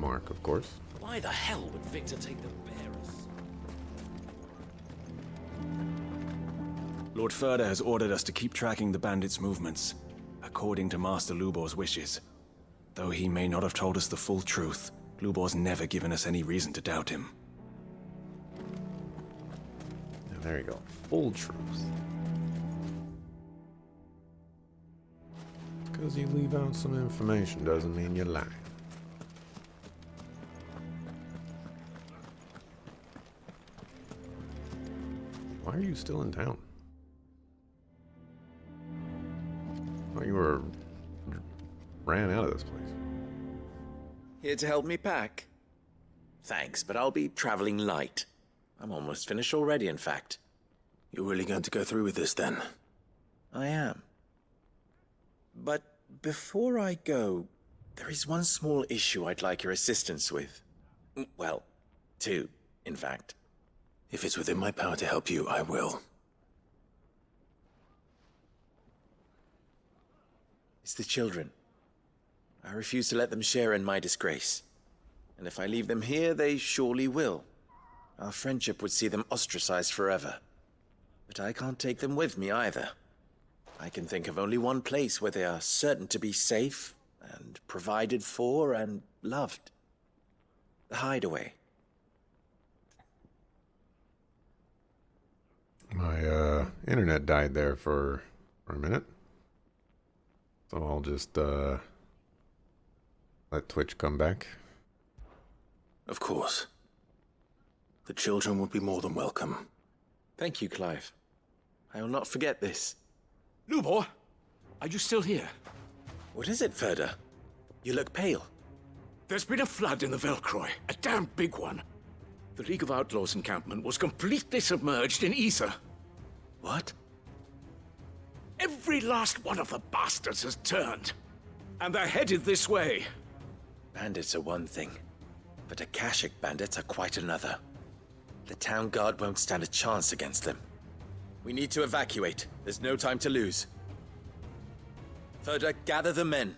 mark, of course. Why the hell would Victor take the bearers? Lord Ferda has ordered us to keep tracking the bandits' movements, according to Master Lubor's wishes. Though he may not have told us the full truth, Lubor's never given us any reason to doubt him. And there you go. Full truth. Because you leave out some information doesn't mean you lie. Why are you still in town? Oh, you ran out of this place. Here to help me pack? Thanks, but I'll be traveling light. I'm almost finished already, in fact. You're really going to go through with this, then? I am. But before I go, there is one small issue I'd like your assistance with. Well, two, in fact. If it's within my power to help you, I will. It's the children. I refuse to let them share in my disgrace. And if I leave them here, they surely will. Our friendship would see them ostracized forever. But I can't take them with me either. I can think of only one place where they are certain to be safe and provided for and loved. The Hideaway. My internet died there for a minute. So I'll just let Twitch come back. Of course. The children would be more than welcome. Thank you, Clive. I will not forget this. Lubor, are you still here? What is it, Ferda? You look pale. There's been a flood in the Velcroy, a damn big one. The League of Outlaws encampment was completely submerged in ether. What? Every last one of the bastards has turned, and they're headed this way. Bandits are one thing, but Akashic bandits are quite another. The town guard won't stand a chance against them. We need to evacuate. There's no time to lose. Ferda, gather the men.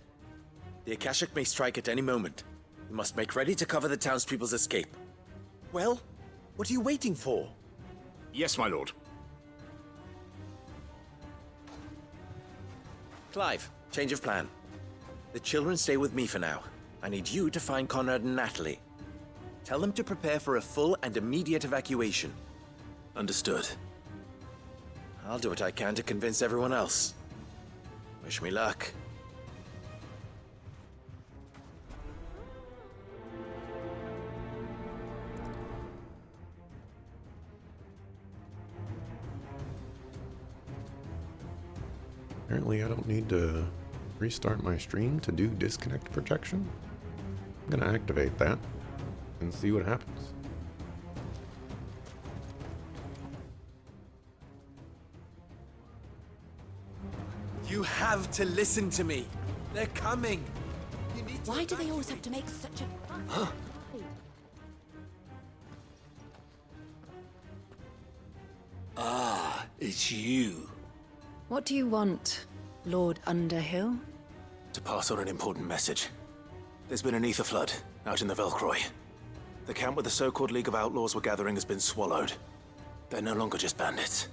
The Akashic may strike at any moment. We must make ready to cover the townspeople's escape. Well, what are you waiting for? Yes, my lord. Clive, change of plan. The children stay with me for now. I need you to find Conrad and Natalie. Tell them to prepare for a full and immediate evacuation. Understood. I'll do what I can to convince everyone else. Wish me luck. Apparently I don't need to restart my stream to do disconnect protection. I'm gonna activate that and see what happens. You have to listen to me. They're coming. You need to Why do they always have to make such a fuss? Ah, it's you. What do you want, Lord Underhill? To pass on an important message. There's been an ether flood out in the Velcroy. The camp where the so-called League of Outlaws were gathering has been swallowed. They're no longer just bandits.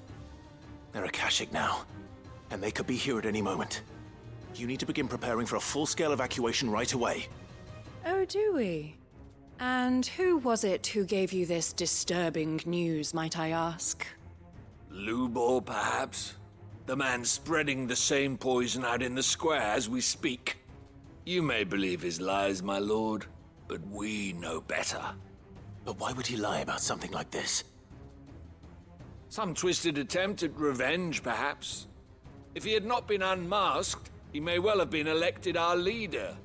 They're Akashic now, and they could be here at any moment. You need to begin preparing for a full-scale evacuation right away. Oh, do we? And who was it who gave you this disturbing news, might I ask? Lubor, perhaps? The man spreading the same poison out in the square as we speak. You may believe his lies, my lord, but we know better. But why would he lie about something like this? Some twisted attempt at revenge, perhaps. If he had not been unmasked, he may well have been elected our leader.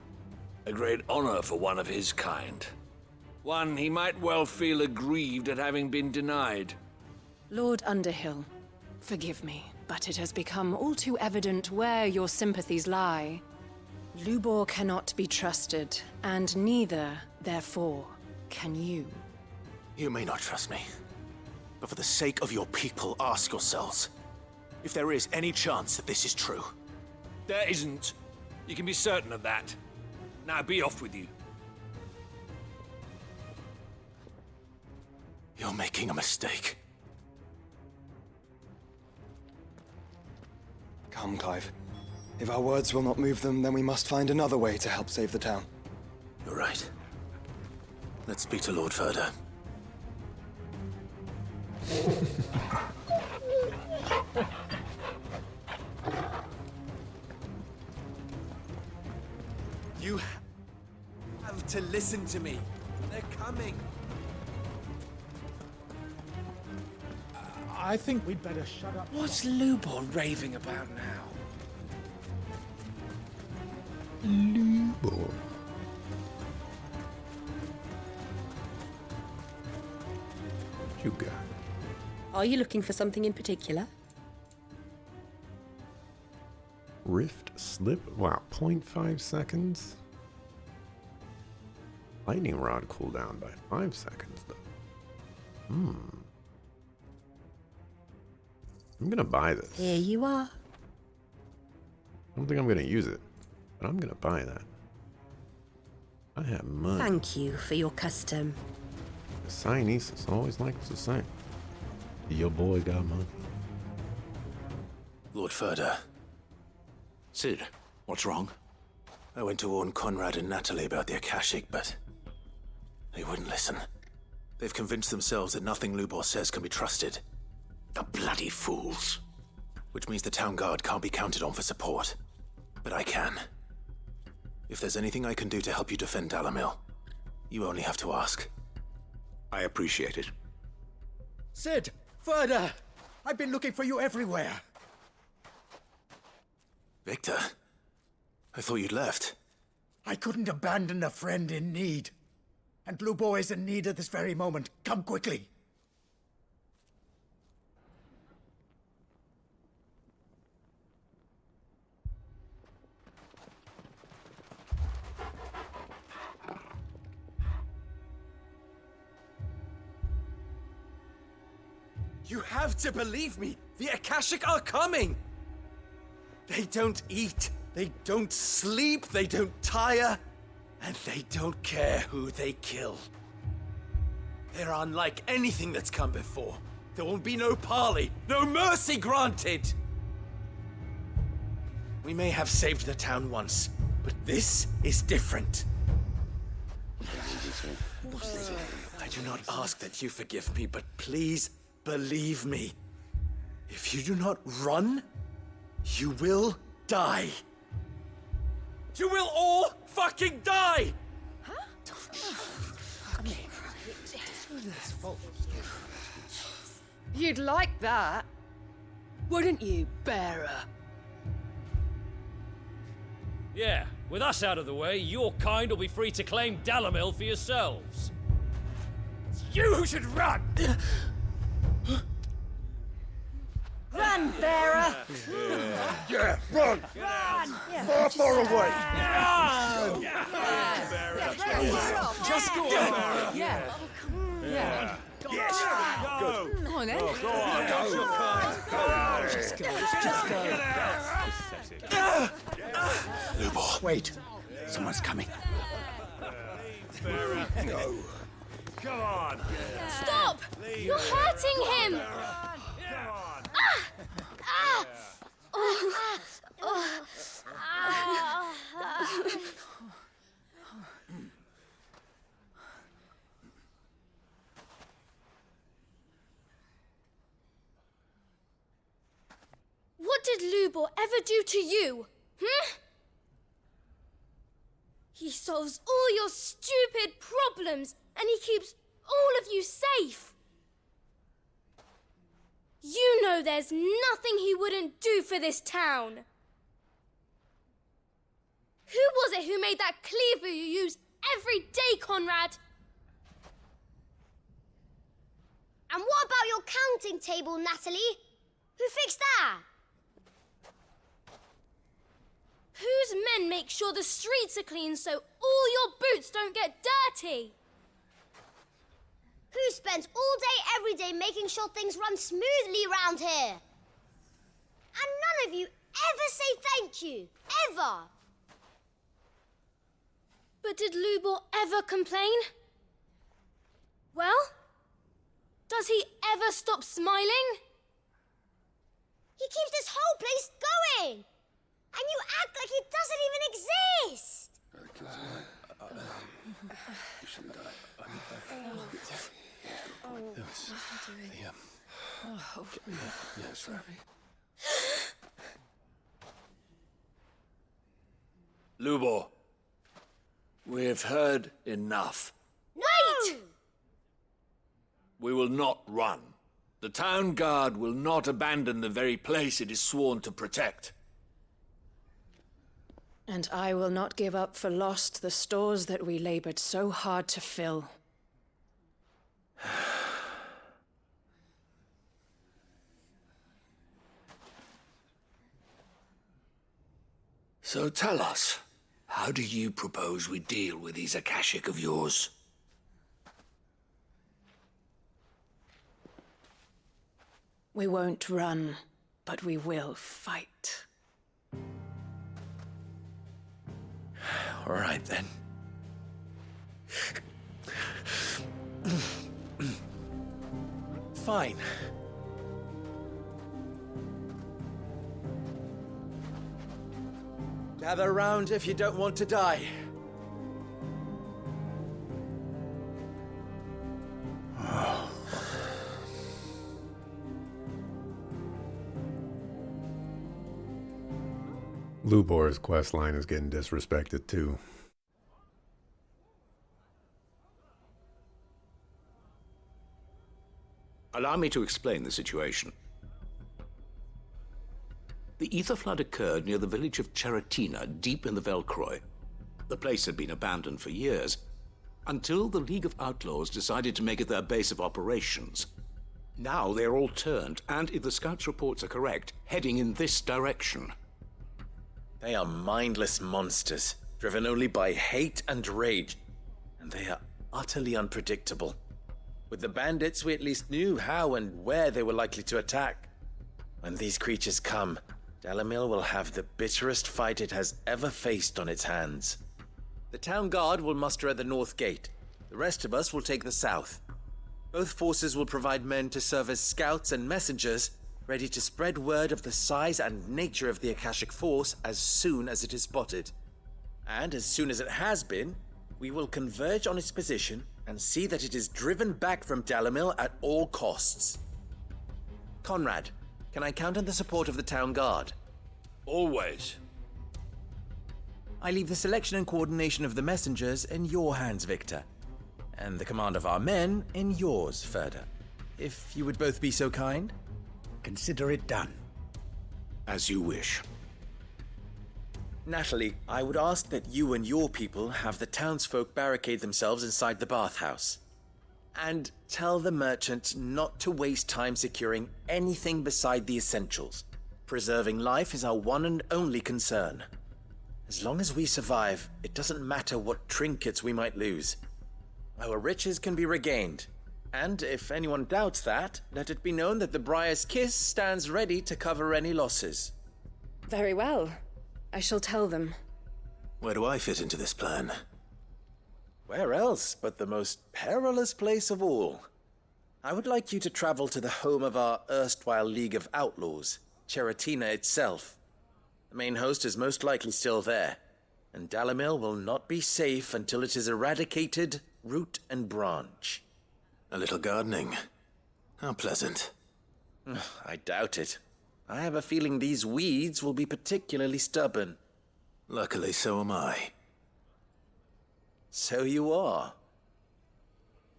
A great honor for one of his kind. One he might well feel aggrieved at having been denied. Lord Underhill, forgive me, but it has become all too evident where your sympathies lie. Lubor cannot be trusted, and neither, therefore, can you. You may not trust me, but for the sake of your people, ask yourselves if there is any chance that this is true. There isn't. You can be certain of that. Now be off with you. You're making a mistake. Come, Clive. If our words will not move them, then we must find another way to help save the town. You're right. Let's speak to Lord Ferda. You have to listen to me. They're coming. I think we'd better shut up. What's Lubor raving about now? Lubor. What you got? Are you looking for something in particular? Rift slip? Wow, 0.5 seconds? Lightning rod cooldown by 5 seconds, though. I'm gonna buy this. Here you are. I don't think I'm gonna use it, but I'm gonna buy that. I have money. Thank you for your custom. The Sionesis always likes to say, your boy got money. Lord Ferda, Cid, what's wrong? I went to warn Conrad and Natalie about the Akashic, but they wouldn't listen. They've convinced themselves that nothing Lubor says can be trusted. The bloody fools. Which means the town guard can't be counted on for support. But I can. If there's anything I can do to help you defend Dalamil, you only have to ask. I appreciate it. Cid! Ferda! I've been looking for you everywhere. Victor? I thought you'd left. I couldn't abandon a friend in need. And Lubor is in need at this very moment. Come quickly. You have to believe me. The Akashic are coming. They don't eat, they don't sleep, they don't tire, and they don't care who they kill. They're unlike anything that's come before. There will be no parley, no mercy granted. We may have saved the town once, but this is different. I do not ask that you forgive me, but please believe me. If you do not run, you will die. You will all fucking die! You'd like that, wouldn't you, bearer? Yeah, with us out of the way, your kind will be free to claim Dalamil for yourselves. It's you who should run! Run, bearer! Yeah, run! Run! Far, far away! Run! Just go on! Yeah. Yeah. Yes! Go! Come on, then. Go on! Just go. Lubor. Wait. Someone's coming. Go! Come on! Stop! You're hurting him! What did Lubor ever do to you? He solves all your stupid problems, and he keeps all of you safe. You know there's nothing he wouldn't do for this town. Who was it who made that cleaver you use every day, Conrad? And what about your counting table, Natalie? Who fixed that? Whose men make sure the streets are clean so all your boots don't get dirty? Who spends all day, every day making sure things run smoothly around here? And none of you ever say thank you. Ever. But did Lubor ever complain? Well, Does he ever stop smiling? He keeps this whole place going! And you act like it doesn't even exist! Lubor, we've heard enough. Wait! We will not run. The town guard will not abandon the very place it is sworn to protect. And I will not give up for lost the stores that we labored so hard to fill. So tell us, how do you propose we deal with these Akashic of yours? We won't run, but we will fight. All right, then. Fine. Gather round if you don't want to die. Lubor's quest line is getting disrespected too. Allow me to explain the situation. The Ether Flood occurred near the village of Cheratina, deep in the Velcroy. The place had been abandoned for years, until the League of Outlaws decided to make it their base of operations. Now they're all turned, and if the scouts' reports are correct, heading in this direction. They are mindless monsters, driven only by hate and rage, and they are utterly unpredictable. With the bandits, we at least knew how and where they were likely to attack. When these creatures come, Dalimil will have the bitterest fight it has ever faced on its hands. The town guard will muster at the north gate. The rest of us will take the south. Both forces will provide men to serve as scouts and messengers, ready to spread word of the size and nature of the Akashic force as soon as it is spotted. And as soon as it has been, we will converge on its position and see that it is driven back from Dalimil at all costs. Conrad, can I count on the support of the town guard? Always. I leave the selection and coordination of the messengers in your hands, Victor. And the command of our men in yours, Ferda. If you would both be so kind. Consider it done. As you wish. Natalie, I would ask that you and your people have the townsfolk barricade themselves inside the bathhouse. And tell the merchant not to waste time securing anything beside the essentials. Preserving life is our one and only concern. As long as we survive, it doesn't matter what trinkets we might lose. Our riches can be regained. And if anyone doubts that, let it be known that the Briar's Kiss stands ready to cover any losses. Very well. I shall tell them. Where do I fit into this plan? Where else but the most perilous place of all? I would like you to travel to the home of our erstwhile League of Outlaws, Cheratina itself. The main host is most likely still there, and Dalimil will not be safe until it is eradicated, root and branch. A little gardening. How pleasant. I doubt it. I have a feeling these weeds will be particularly stubborn. Luckily, so am I. So you are.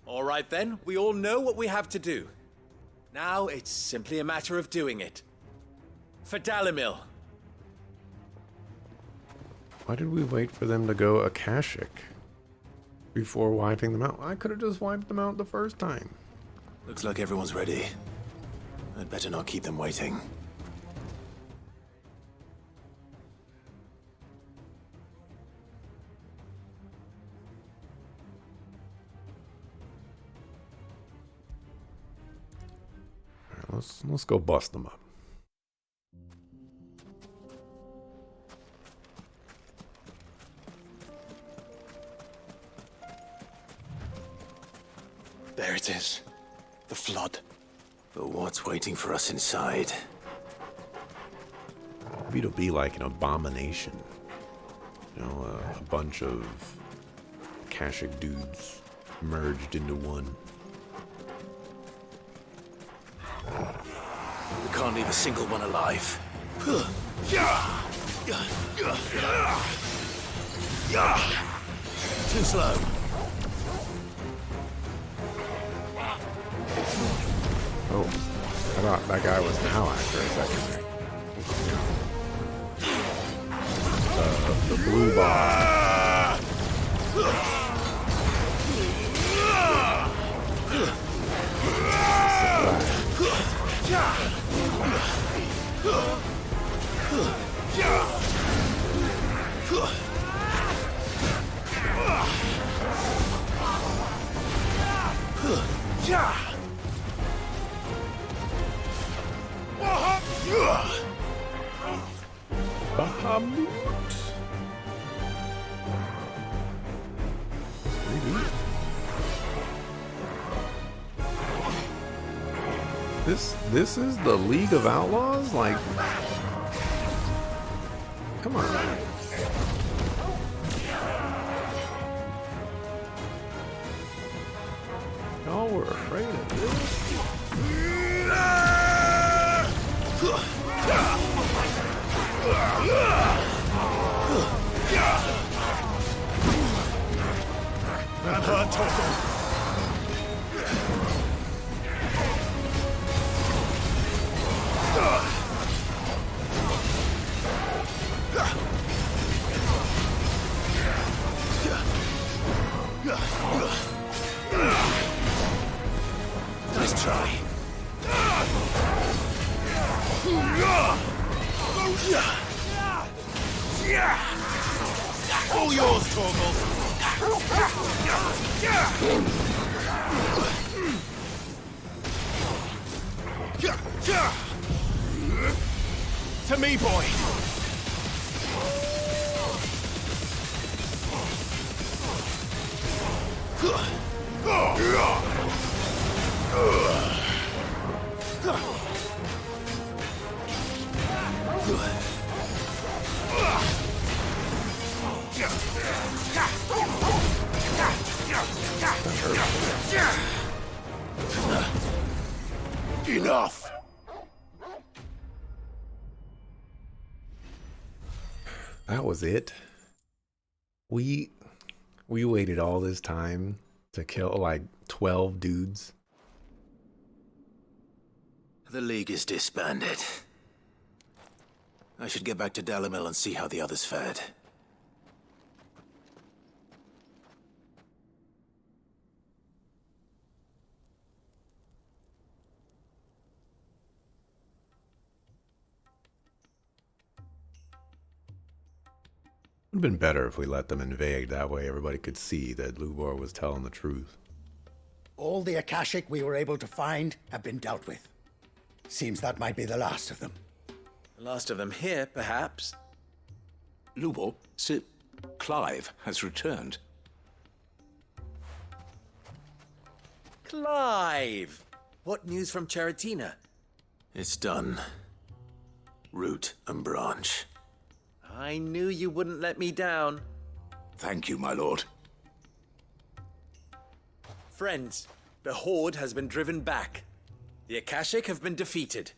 All right then, we all know what we have to do. Now it's simply a matter of doing it. For Dalimil. Why did we wait for them to go Akashic before wiping them out? I could have just wiped them out the first time. Looks like everyone's ready. I'd better not keep them waiting. All right, let's go bust them up. There it is. The Flood. But what's waiting for us inside? Maybe it'll be like an abomination. You know, a bunch of Akashic dudes merged into one. We can't leave a single one alive. Too slow. Oh, I thought that guy was now after a second there. The blue bar. Bahamut. This is the League of Outlaws? Like, come on. Y'all were afraid of this? I've heard talk. Nice try. All yours, Torgal. To me, boy. Enough. That was it. We waited all this time to kill like 12 dudes. The League is disbanded. I should get back to Dalimil and see how the others fared. Would have been better if we let them invade. That way everybody could see that Lubor was telling the truth. All the Akashic we were able to find have been dealt with. Seems that might be the last of them. The last of them here, perhaps. Lubor, Sir Clive has returned. Clive! What news from Charatina? It's done. Root and branch. I knew you wouldn't let me down. Thank you, my lord. Friends, the Horde has been driven back. The Akashic have been defeated.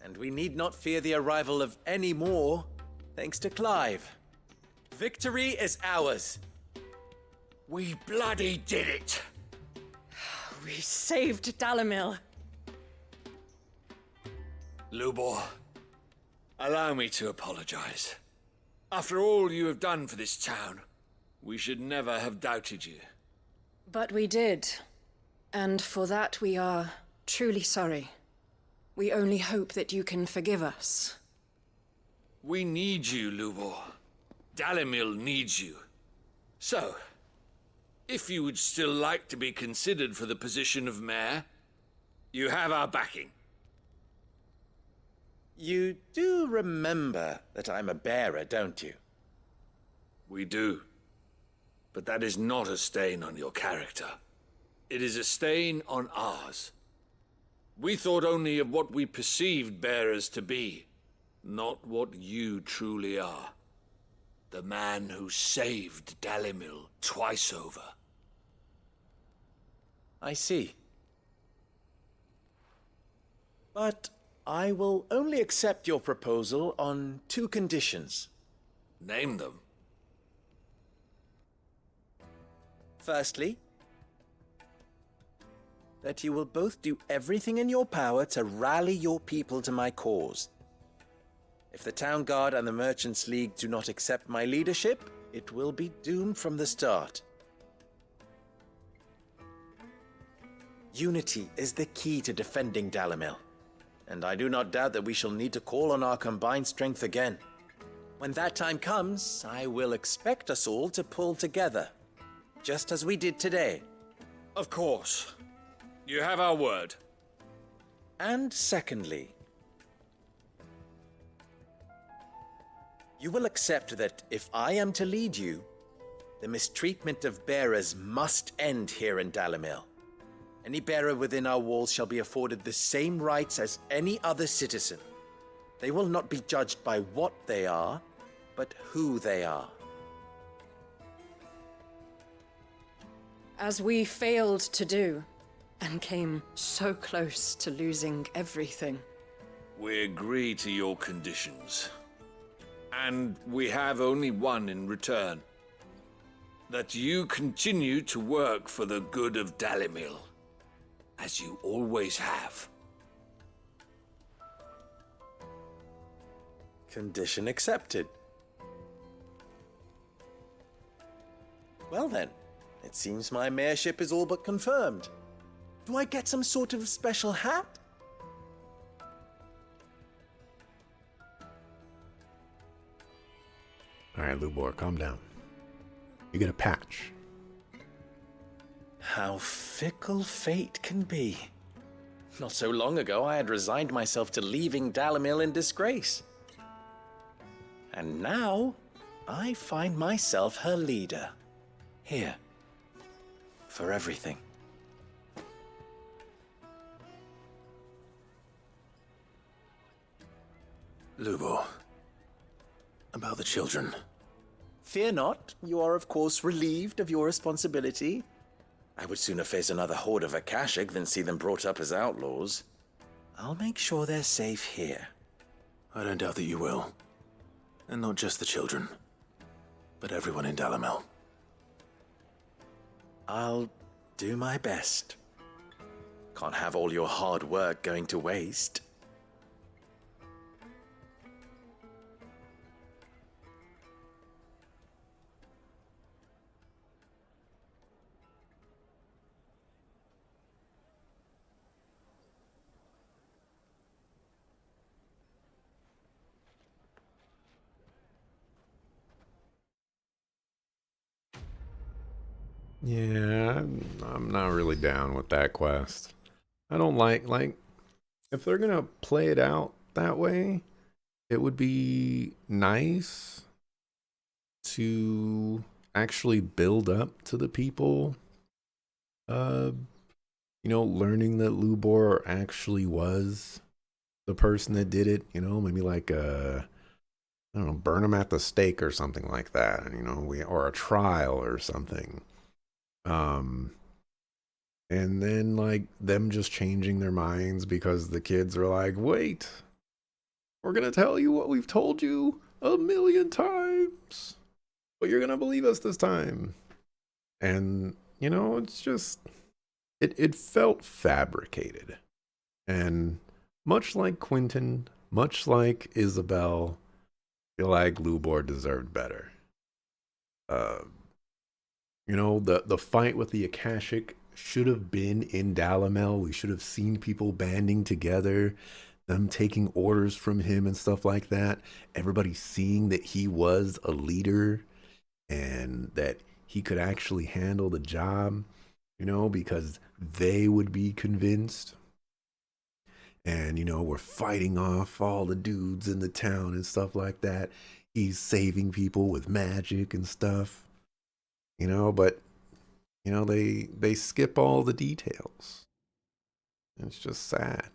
And we need not fear the arrival of any more, thanks to Clive. Victory is ours. We bloody did it. We saved Dalimil. Lubor, allow me to apologize. After all you have done for this town, we should never have doubted you. But we did. And for that we are truly sorry. We only hope that you can forgive us. We need you, Lubor. Dalimil needs you. So, if you would still like to be considered for the position of mayor, you have our backing. You do remember that I'm a bearer, don't you? We do. But that is not a stain on your character. It is a stain on ours. We thought only of what we perceived bearers to be, not what you truly are. The man who saved Dalimil twice over. I see. But I will only accept your proposal on 2 conditions. Name them. Firstly, that you will both do everything in your power to rally your people to my cause. If the Town Guard and the Merchants League do not accept my leadership, it will be doomed from the start. Unity is the key to defending Dalimil, and I do not doubt that we shall need to call on our combined strength again. When that time comes, I will expect us all to pull together, just as we did today. Of course. You have our word. And secondly, you will accept that if I am to lead you, the mistreatment of bearers must end here in Dalimil. Any bearer within our walls shall be afforded the same rights as any other citizen. They will not be judged by what they are, but who they are. As we failed to do, and came so close to losing everything. We agree to your conditions. And we have only one in return. That you continue to work for the good of Dalimil, as you always have. Condition accepted. Well then, it seems my mayorship is all but confirmed. Do I get some sort of special hat? Alright, Lubor, calm down. You get a patch. How fickle fate can be. Not so long ago, I had resigned myself to leaving Dalimil in disgrace. And now, I find myself her leader. Here. For everything. Lubor. About the children. Fear not. You are, of course, relieved of your responsibility. I would sooner face another horde of Akashic than see them brought up as outlaws. I'll make sure they're safe here. I don't doubt that you will. And not just the children, but everyone in Dalimil. I'll do my best. Can't have all your hard work going to waste. Yeah, I'm not really down with that quest. I don't like, if they're gonna play it out that way, it would be nice to actually build up to the people, you know, learning that Lubor actually was the person that did it, you know, maybe like, I don't know, burn him at the stake or something like that, you know, or a trial or something. And then like them just changing their minds because the kids are like, wait, we're gonna tell you what we've told you 1,000,000 times, but you're gonna believe us this time. And you know, it's just it felt fabricated. And much like Quentin, much like Isabel, I feel like Lubor deserved better. You know, the fight with the Akashic should have been in Dalimil. We should have seen people banding together, them taking orders from him and stuff like that. Everybody seeing that he was a leader and that he could actually handle the job, you know, because they would be convinced. And, you know, we're fighting off all the dudes in the town and stuff like that. He's saving people with magic and stuff. You know, but, you know, they skip all the details. It's just sad.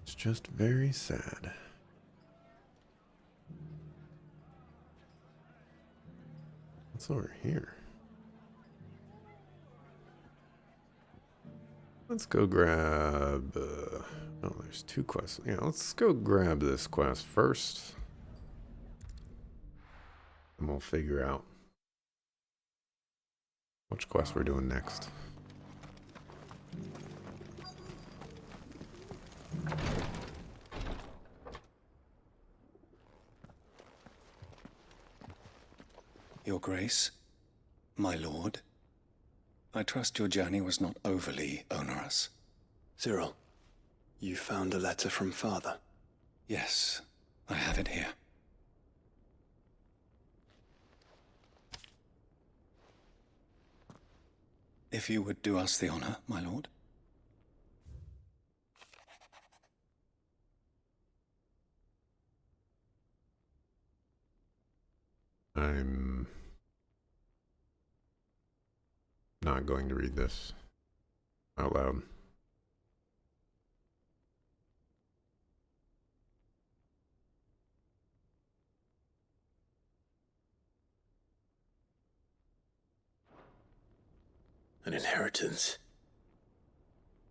It's just very sad. What's over here? Let's go grab... oh, there's 2 quests. Yeah, let's go grab this quest first. And we'll figure out which quest we're doing next. Your Grace, my lord, I trust your journey was not overly onerous. Cyril, you found a letter from Father? Yes, I have it here. If you would do us the honor, my lord. I'm not going to read this out loud. An inheritance.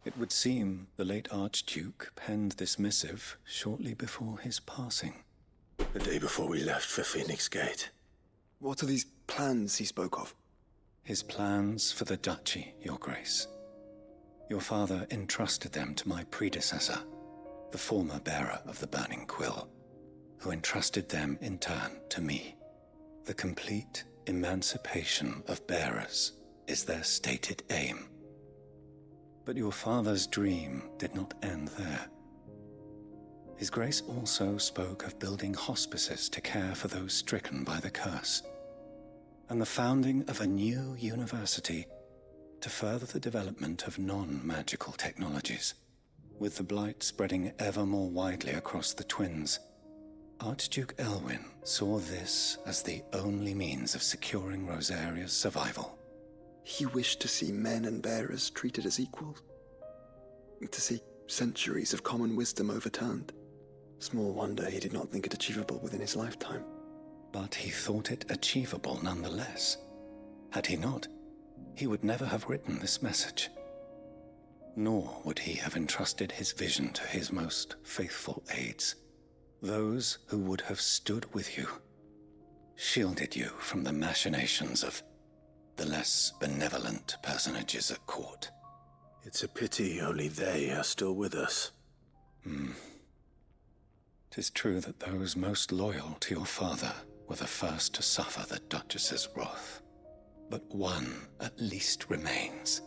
It would seem the late Archduke penned this missive shortly before his passing. The day before we left for Phoenix Gate. What are these plans he spoke of? His plans for the duchy, Your Grace. Your father entrusted them to my predecessor, the former bearer of the Burning Quill, who entrusted them in turn to me. The complete emancipation of bearers is their stated aim. But your father's dream did not end there. His Grace also spoke of building hospices to care for those stricken by the curse, and the founding of a new university to further the development of non-magical technologies. With the blight spreading ever more widely across the Twins, Archduke Elwyn saw this as the only means of securing Rosaria's survival. He wished to see men and bearers treated as equals. To see centuries of common wisdom overturned. Small wonder he did not think it achievable within his lifetime. But he thought it achievable nonetheless. Had he not, he would never have written this message. Nor would he have entrusted his vision to his most faithful aides, those who would have stood with you, shielded you from the machinations of the less benevolent personages at court. It's a pity only they are still with us. 'Tis true that those most loyal to your father were the first to suffer the Duchess's wrath. But one at least remains,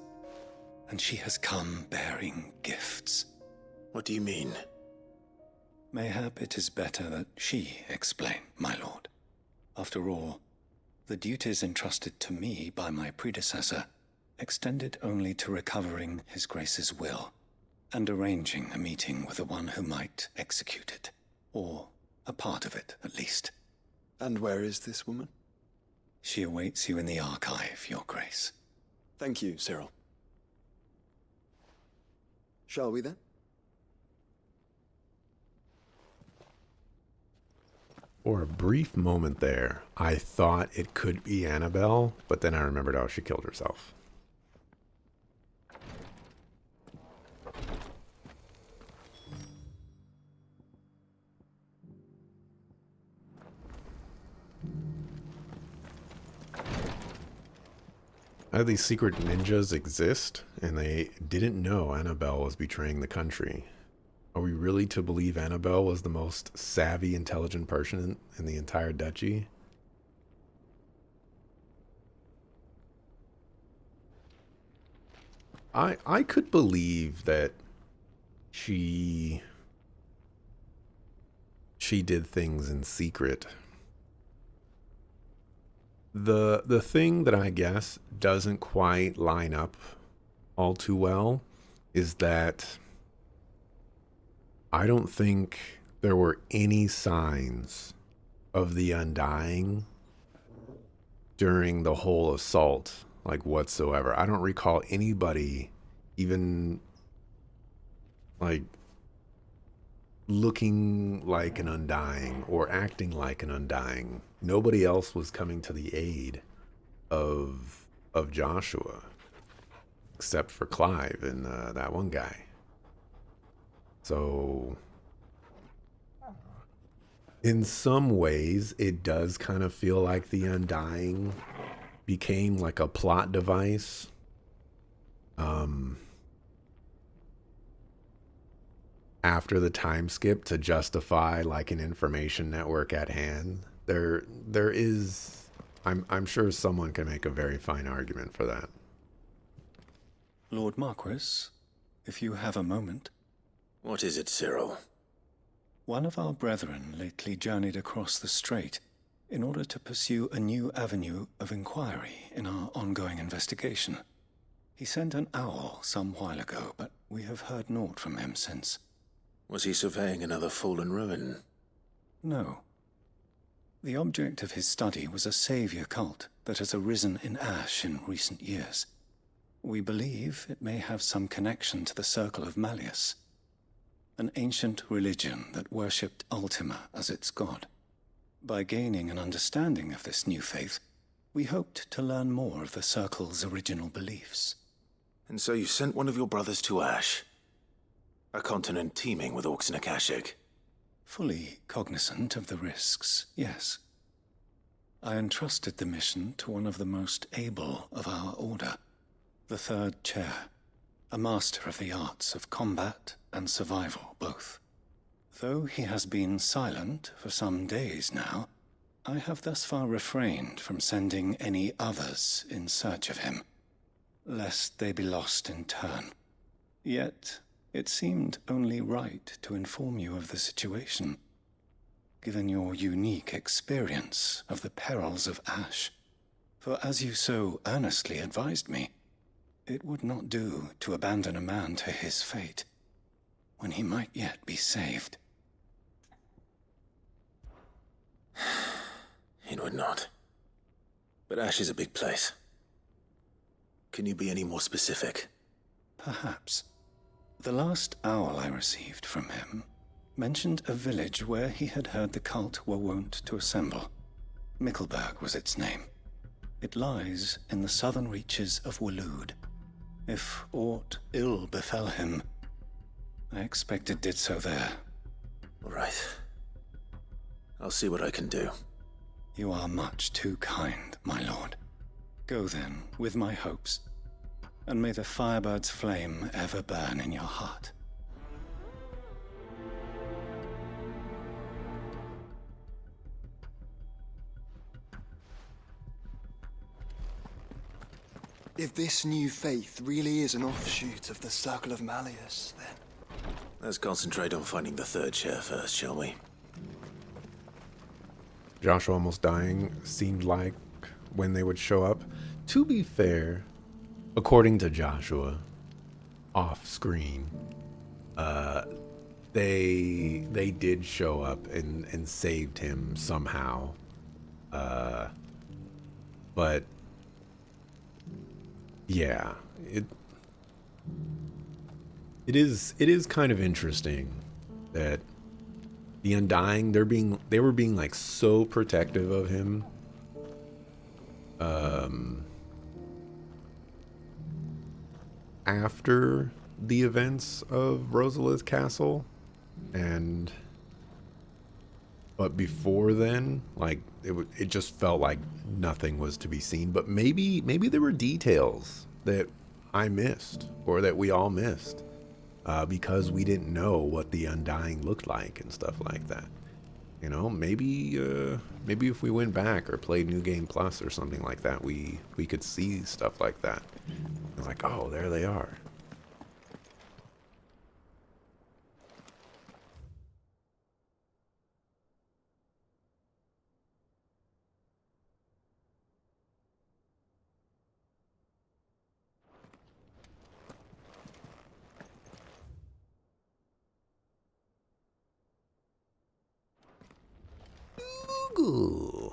and she has come bearing gifts. What do you mean? Mayhap it is better that she explain, my lord. After all, the duties entrusted to me by my predecessor extended only to recovering His Grace's will and arranging a meeting with the one who might execute it, or a part of it at least. And where is this woman? She awaits you in the archive, Your Grace. Thank you, Cyril. Shall we then? For a brief moment there, I thought it could be Annabelle, but then I remembered how she killed herself. These secret ninjas exist, and they didn't know Annabelle was betraying the country. Are we really to believe Annabelle was the most savvy, intelligent person in the entire duchy? I could believe that she did things in secret. The thing that I guess doesn't quite line up all too well is that I don't think there were any signs of the Undying during the whole assault, like whatsoever. I don't recall anybody even like looking like an Undying or acting like an Undying. Nobody else was coming to the aid of Joshua except for Clive and that one guy. So in some ways, it does kind of feel like the Undying became like a plot device. After the time skip to justify like an information network at hand. There is, I'm sure someone can make a very fine argument for that. Lord Marquis, if you have a moment. What is it, Cyril? One of our brethren lately journeyed across the strait in order to pursue a new avenue of inquiry in our ongoing investigation. He sent an owl some while ago, but we have heard naught from him since. Was he surveying another fallen ruin? No. The object of his study was a savior cult that has arisen in Ash in recent years. We believe it may have some connection to the Circle of Malleus, an ancient religion that worshipped Ultima as its god. By gaining an understanding of this new faith, we hoped to learn more of the Circle's original beliefs. And so you sent one of your brothers to Ash? A continent teeming with orcs and Akashic? Fully cognizant of the risks, yes. I entrusted the mission to one of the most able of our order, the Third Chair, a master of the arts of combat and survival both. Though he has been silent for some days now, I have thus far refrained from sending any others in search of him, lest they be lost in turn. Yet, it seemed only right to inform you of the situation, given your unique experience of the perils of Ash. For as you so earnestly advised me, it would not do to abandon a man to his fate, when he might yet be saved. It would not. But Ash is a big place. Can you be any more specific? Perhaps. The last owl I received from him mentioned a village where he had heard the cult were wont to assemble. Mickleburg was its name. It lies in the southern reaches of Waloed. If aught ill befell him, I expect it did so there. All right. I'll see what I can do. You are much too kind, my lord. Go then, with my hopes, and may the Firebird's flame ever burn in your heart. If this new faith really is an offshoot of the Circle of Malleus, then... Let's concentrate on finding the Third Chair first, shall we? Joshua Almost Dying seemed like when they would show up. To be fair, according to Joshua, off screen, they did show up and saved him somehow. But yeah, it is kind of interesting that the Undying, they were being like so protective of him. After the events of Rosalia's castle, but before then, like it just felt like nothing was to be seen. But maybe there were details that I missed or that we all missed. Because we didn't know what the Undying looked like and stuff like that. You know, maybe if we went back or played New Game Plus or something like that, we could see stuff like that. It's like, oh, there they are. Ooh.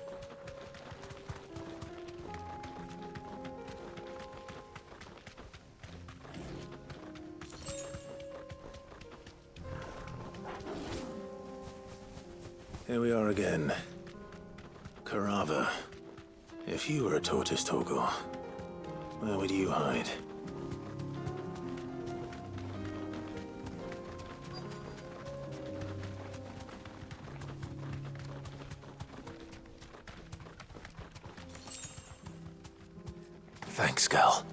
Here we are again. Karava. If you were a tortoise, Torgor, where would you hide? Thanks, Gal.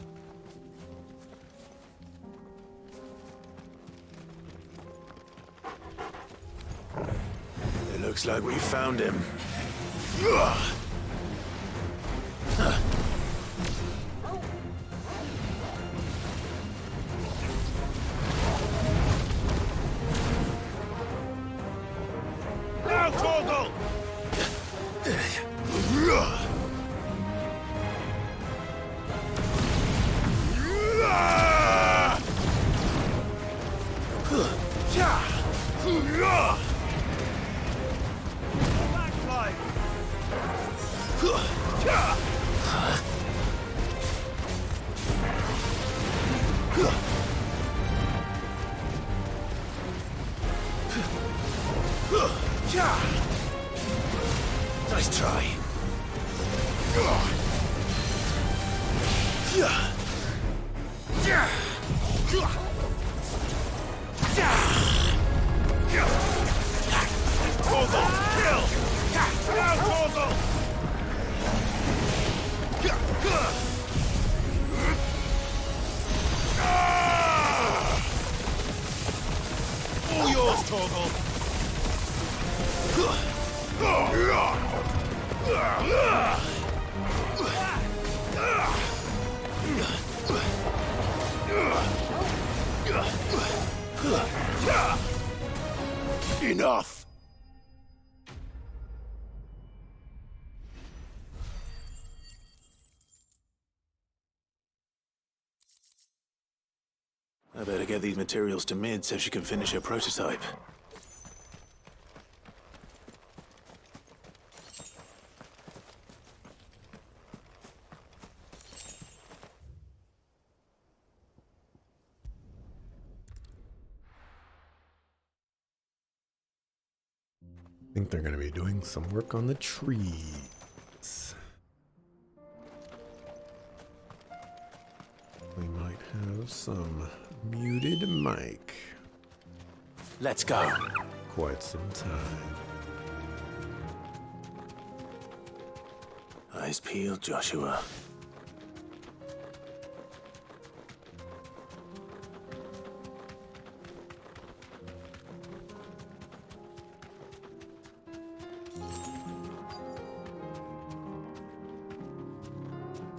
It looks like we found him. Now, Torgal! Nice try. Torgal, kill! Now, Torgal! All yours, Torgal! Enough! I better get these materials to Mid so she can finish her prototype. I think they're going to be doing some work on the trees. We might have some muted mic. Let's go. Quite some time. Eyes peeled, Joshua.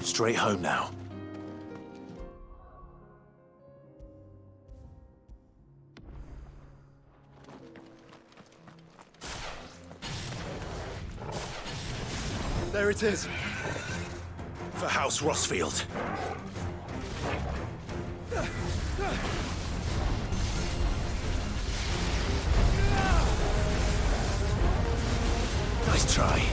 Straight home now. There it is. For House Rossfield. Nice try.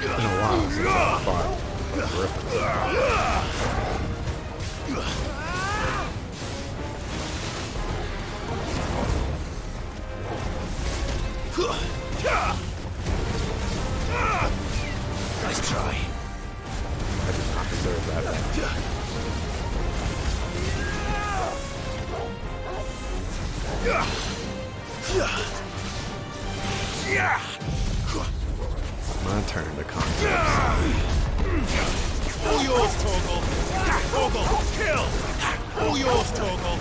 It's been a while since I fought a griffin. Nice try. I did not deserve that. My turn to conquer. All yours, Torgal! Torgal, kill! All yours, Torgal!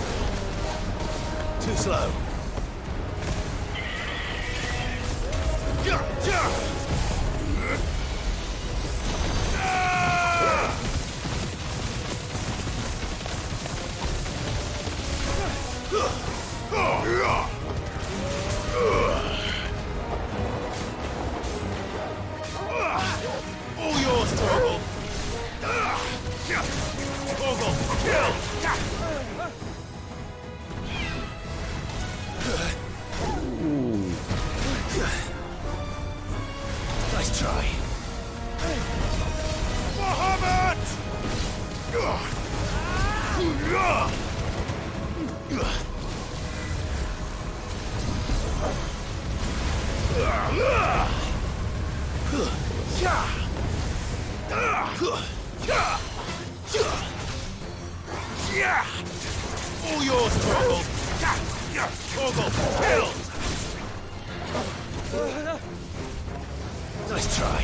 Too slow. All yours, Torgal! Torgal, kill! Nice try. Bahamut! All yours, Torgal! Torgal, kill! Nice try.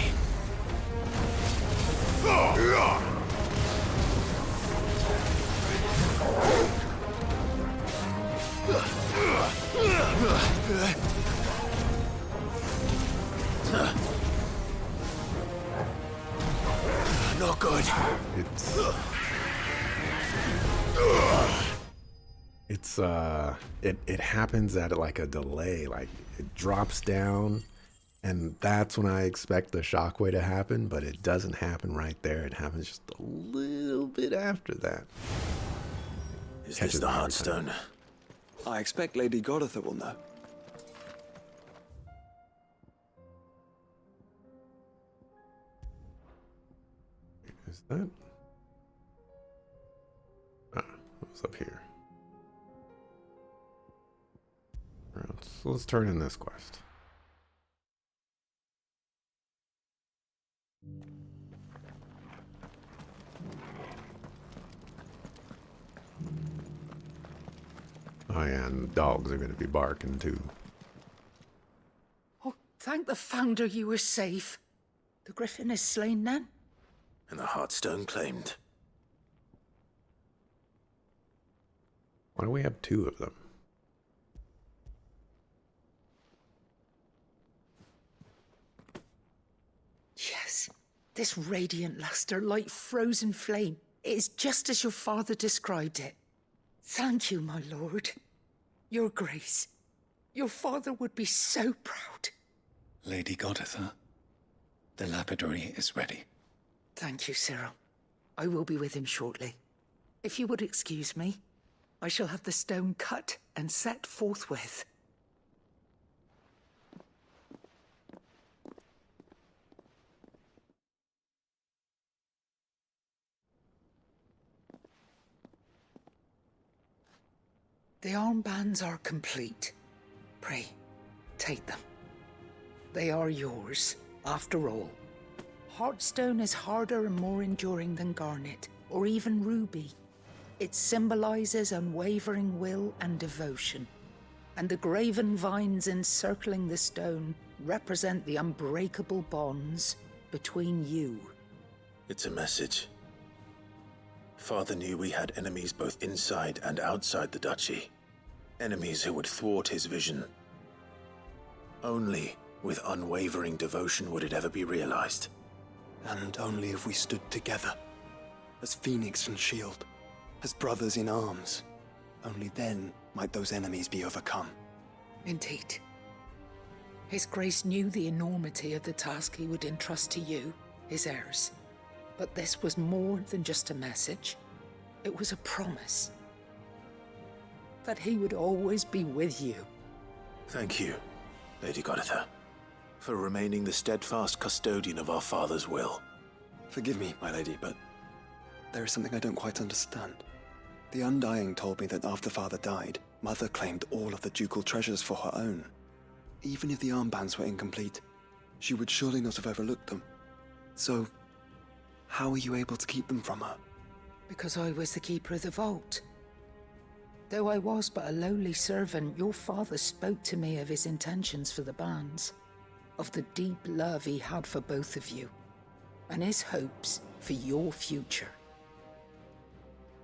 Not good. It happens at like a delay, like it drops down, and that's when I expect the shockwave to happen, but it doesn't happen right there. It happens just a little bit after that. Is this the Heartstone? I expect Lady Goditha will know. Is that? What's up here? Alright, so let's turn in this quest. Oh yeah, and the dogs are going to be barking too. Oh, thank the Founder you were safe. The Griffin is slain then? And the Heartstone claimed. Why do we have two of them? Yes, this radiant luster like frozen flame. It is just as your father described it. Thank you, my lord. Your Grace. Your father would be so proud. Lady Goditha, the lapidary is ready. Thank you, Cyril. I will be with him shortly. If you would excuse me, I shall have the stone cut and set forthwith. The armbands are complete. Pray, take them. They are yours, after all. Heartstone is harder and more enduring than garnet, or even ruby. It symbolizes unwavering will and devotion. And the graven vines encircling the stone represent the unbreakable bonds between you. It's a message. Father knew we had enemies both inside and outside the duchy. Enemies who would thwart his vision. Only with unwavering devotion would it ever be realized. And only if we stood together, as Phoenix and Shield, as brothers in arms, only then might those enemies be overcome. Indeed. His Grace knew the enormity of the task he would entrust to you, his heirs. But this was more than just a message. It was a promise. That he would always be with you. Thank you, Lady Goditha, for remaining the steadfast custodian of our father's will. Forgive me, my lady, but there is something I don't quite understand. The Undying told me that after Father died, Mother claimed all of the ducal treasures for her own. Even if the armbands were incomplete, she would surely not have overlooked them. So, how were you able to keep them from her? Because I was the keeper of the vault. Though I was but a lowly servant, your father spoke to me of his intentions for the bands, of the deep love he had for both of you, and his hopes for your future.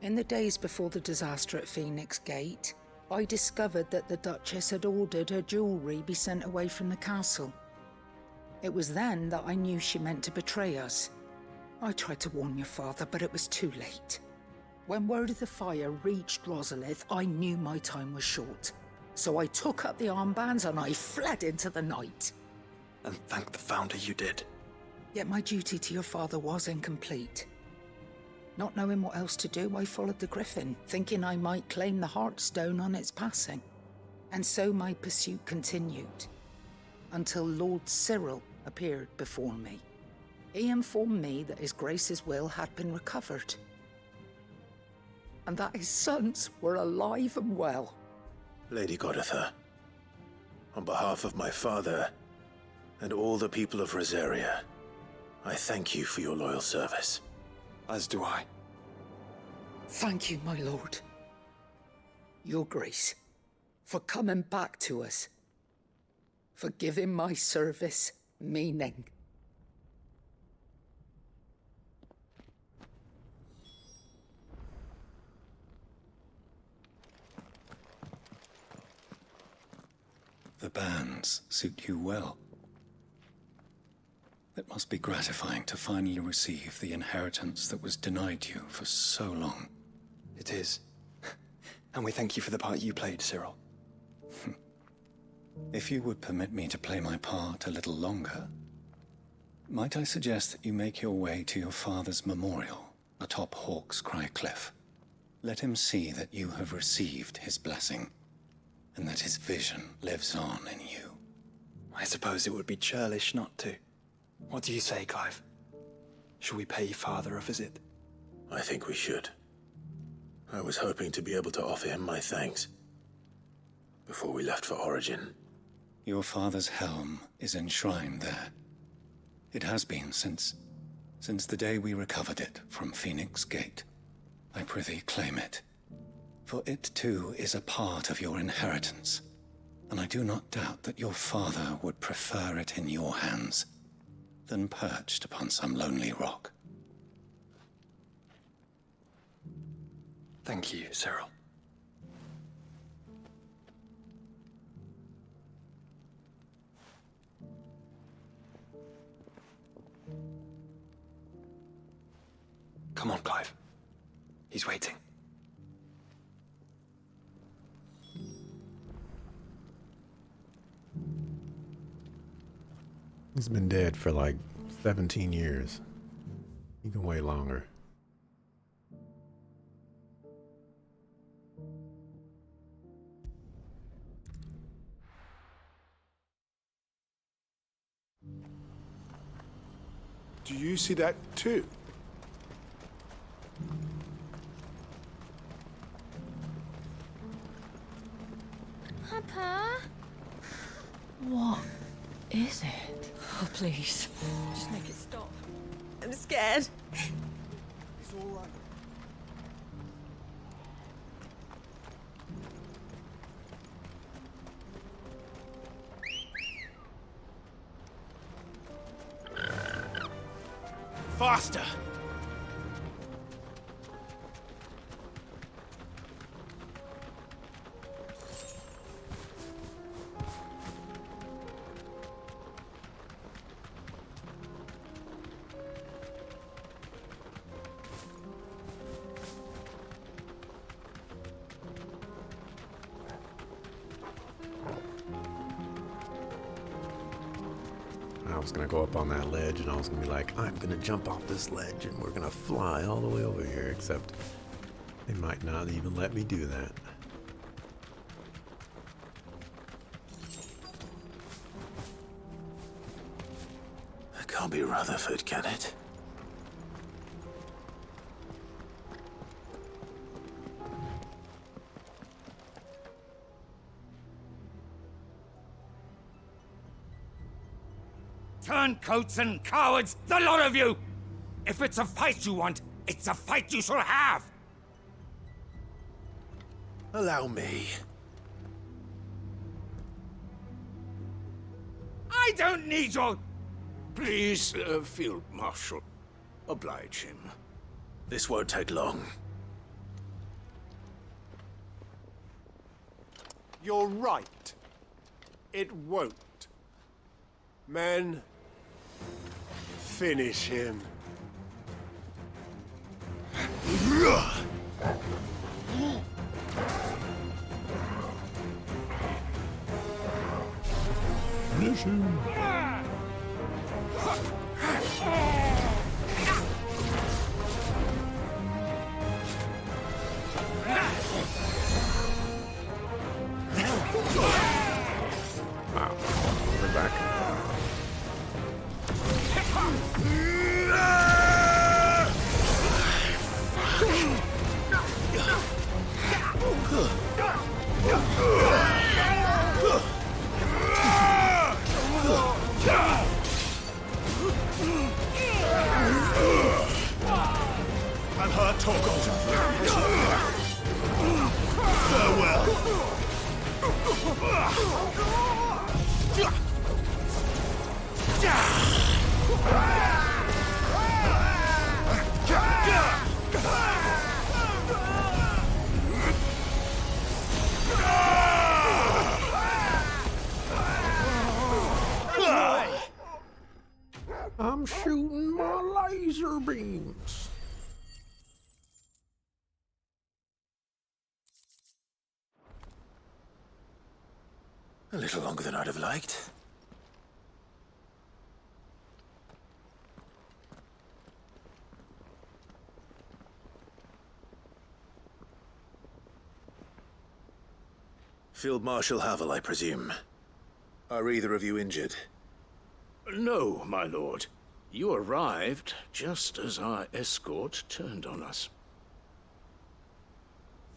In the days before the disaster at Phoenix Gate, I discovered that the Duchess had ordered her jewelry be sent away from the castle. It was then that I knew she meant to betray us. I tried to warn your father, but it was too late. When word of the fire reached Rosalith, I knew my time was short. So I took up the armbands and I fled into the night. And thank the Founder you did. Yet my duty to your father was incomplete. Not knowing what else to do, I followed the Griffin, thinking I might claim the Heartstone on its passing. And so my pursuit continued, until Lord Cyril appeared before me. He informed me that His Grace's will had been recovered. and that his sons were alive and well. Lady Goditha, on behalf of my father and all the people of Rosaria, I thank you for your loyal service. As do I. Thank you, my lord. Your Grace, for coming back to us, for giving my service meaning. The bands suit you well. It must be gratifying to finally receive the inheritance that was denied you for so long. It is. And we thank you for the part you played, Cyril. If you would permit me to play my part a little longer, might I suggest that you make your way to your father's memorial atop Hawk's Cry Cliff? Let him see that you have received his blessing, and that his vision lives on in you. I suppose it would be churlish not to. What do you say, Clive? Shall we pay Father a visit? I think we should. I was hoping to be able to offer him my thanks before we left for Origin. Your father's helm is enshrined there. It has been since the day we recovered it from Phoenix Gate. I prithee claim it. For it too is a part of your inheritance, and I do not doubt that your father would prefer it in your hands than perched upon some lonely rock. Thank you, Cyril. Come on, Clive. He's waiting. He's been dead for like 17 years. He can wait longer. Do you see that too? Papa? What is it? Oh, please. Just make it stop. I'm scared. It's all right. Faster! I was gonna go up on that ledge and I was gonna be like, I'm gonna jump off this ledge and we're gonna fly all the way over here, except they might not even let me do that. It can't be Rutherford, can it? Turncoats and cowards, the lot of you! If it's a fight you want, it's a fight you shall have! Allow me. I don't need your... Please, Field Marshal, oblige him. This won't take long. You're right. It won't. Men, finish him. Finish him. Wow, we're back. I'm shooting my laser beams. A little longer than I'd have liked. Field Marshal Havel, I presume. Are either of you injured? No, my lord. You arrived just as our escort turned on us.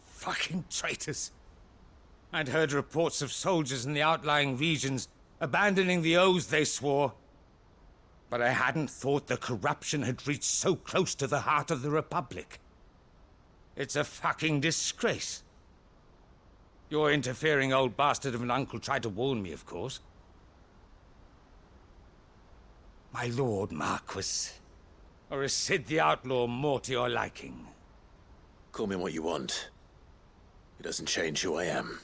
Fucking traitors. I'd heard reports of soldiers in the outlying regions abandoning the oaths they swore. But I hadn't thought the corruption had reached so close to the heart of the Republic. It's a fucking disgrace. Your interfering old bastard of an uncle tried to warn me, of course. My lord Marquis. Or is Sid the Outlaw more to your liking? Call me what you want. It doesn't change who I am,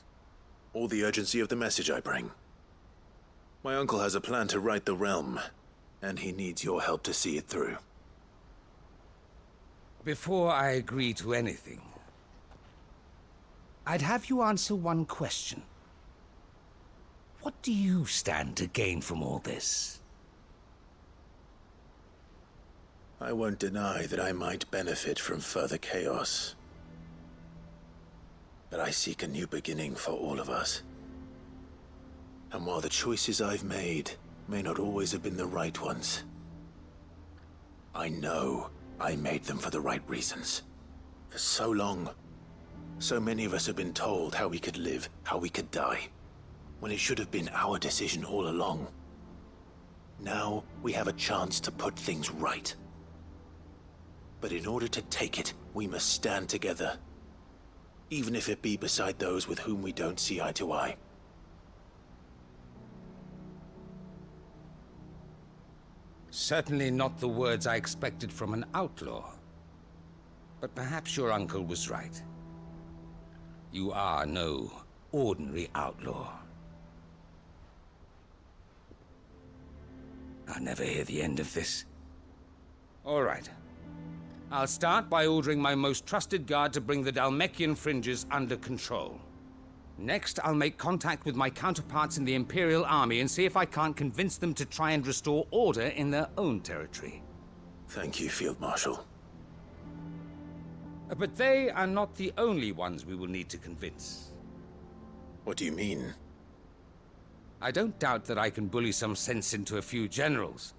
or the urgency of the message I bring. My uncle has a plan to right the realm, and he needs your help to see it through. Before I agree to anything, I'd have you answer one question. What do you stand to gain from all this? I won't deny that I might benefit from further chaos. But I seek a new beginning for all of us. And while the choices I've made may not always have been the right ones, I know I made them for the right reasons. For so long, so many of us have been told how we could live, how we could die, when it should have been our decision all along. Now we have a chance to put things right. But in order to take it, we must stand together. Even if it be beside those with whom we don't see eye to eye. Certainly not the words I expected from an outlaw. But perhaps your uncle was right. You are no ordinary outlaw. I'll never hear the end of this. All right. I'll start by ordering my most trusted guard to bring the Dhalmekian fringes under control. Next, I'll make contact with my counterparts in the Imperial Army and see if I can't convince them to try and restore order in their own territory. Thank you, Field Marshal. But they are not the only ones we will need to convince. What do you mean? I don't doubt that I can bully some sense into a few generals.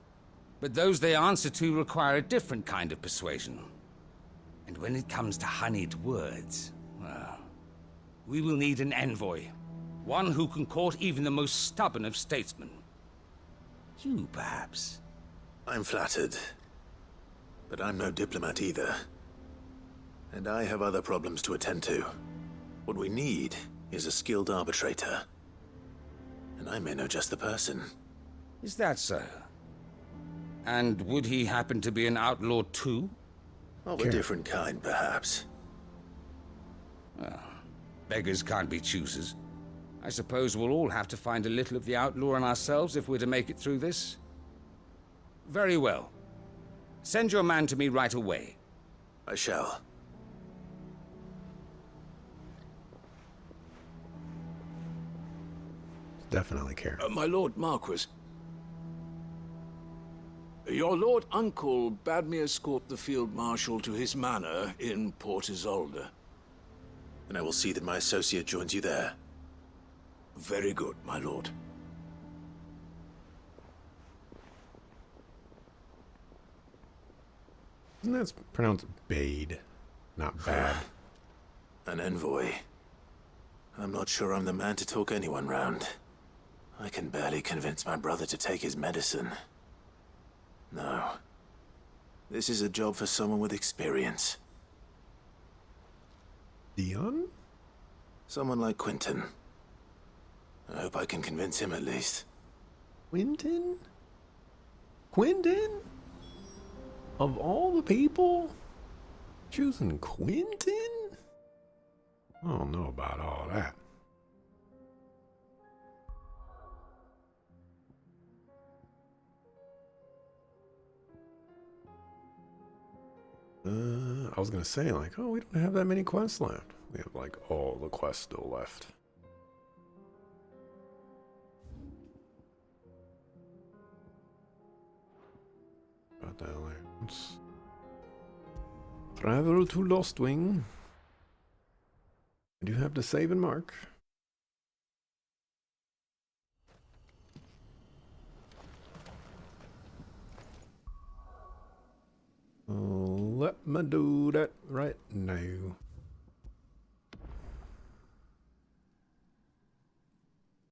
But those they answer to require a different kind of persuasion. And when it comes to honeyed words, well, we will need an envoy. One who can court even the most stubborn of statesmen. You, perhaps. I'm flattered. But I'm no diplomat either. And I have other problems to attend to. What we need is a skilled arbitrator. And I may know just the person. Is that so? And would he happen to be an outlaw too? Of a different kind, perhaps. Well, beggars can't be choosers. I suppose we'll all have to find a little of the outlaw in ourselves if we're to make it through this. Very well. Send your man to me right away. I shall. Definitely care. My Lord Marquis. Your Lord Uncle bade me escort the Field Marshal to his manor in Port Isolde. And I will see that my associate joins you there. Very good, my lord. Isn't that pronounced Bade, not bad? An envoy. I'm not sure I'm the man to talk anyone round. I can barely convince my brother to take his medicine. No. This is a job for someone with experience. Dion? Someone like Quentin. I hope I can convince him at least. Quentin? Quentin? Of all the people? Choosing Quentin? I don't know about all that. I was gonna say, like, oh, we don't have that many quests left. We have, like, all the quests still left. About that later. Let's travel to Lostwing. I do have to save and mark. Let me do that right now.